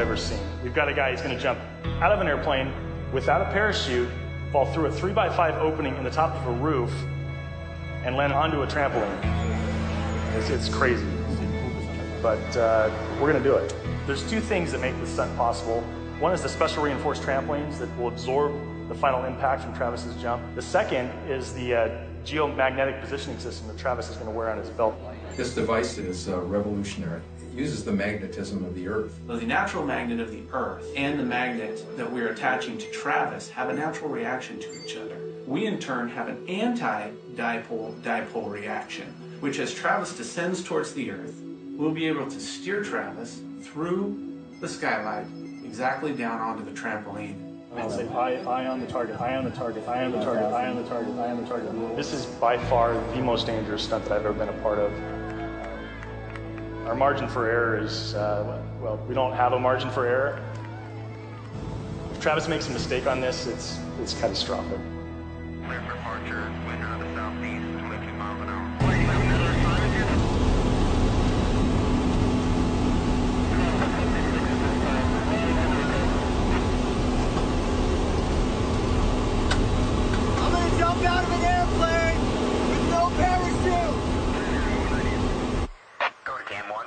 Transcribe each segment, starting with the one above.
ever seen. We've got a guy who's going to jump out of an airplane without a parachute, fall through a 3x5 opening in the top of a roof, and land onto a trampoline. It's crazy, but we're going to do it. There's two things that make this stunt possible. One is the special reinforced trampolines that will absorb the final impact from Travis's jump. The second is the geomagnetic positioning system that Travis is going to wear on his belt. This device is revolutionary. It uses the magnetism of the Earth. So the natural magnet of the Earth and the magnet that we're attaching to Travis have a natural reaction to each other. We in turn have an anti-dipole reaction, which as Travis descends towards the Earth, we'll be able to steer Travis through the skylight exactly down onto the trampoline. I'll say eye on the target, eye on the target, eye on the target, eye on the target, eye on the target. This is by far the most dangerous stunt that I've ever been a part of. Our margin for error is, well, we don't have a margin for error. If Travis makes a mistake on this, it's catastrophic. Clear for departure, wind out of the southeast, 22 miles an hour. Jump out of an airplane with no parachute! Go to cam 1.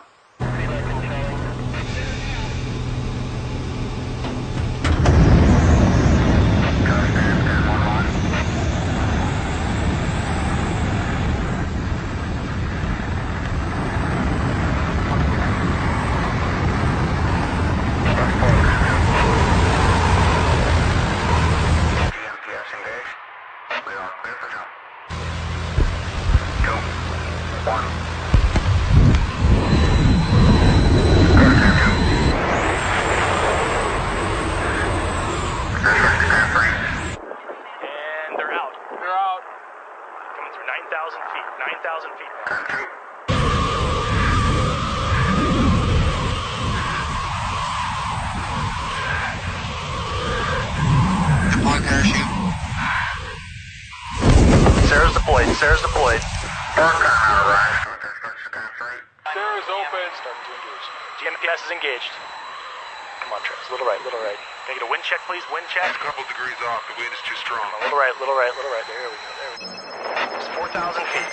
And they're out. They're out. Coming through 9,000 feet. 9,000 feet. On parachute. Sarah's deployed. Sarah's deployed. Sarah's open. Starting to engage. GMPS is engaged. Come on, Travis. Little right, little right. Can I get a wind check, please? Wind check. It's a couple degrees off. The wind is too strong. Little right, little right, little right. There we go. There we go. It's 4,000 feet.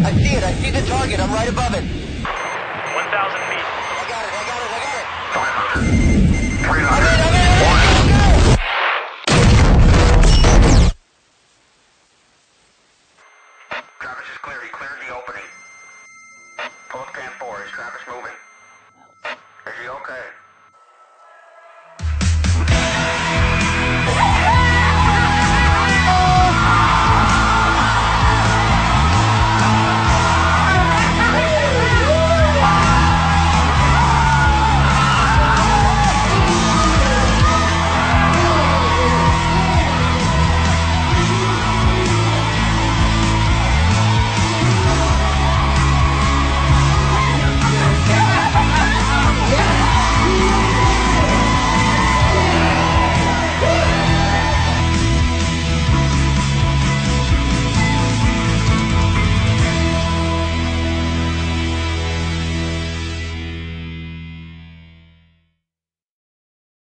I see it. I see the target. I'm right above it. 1,000 feet. I got it. I got it. I got it. 500. 300. I'm in. Travis is clear. He cleared the opening. Pull up cam 4. Is Travis moving? Is he okay?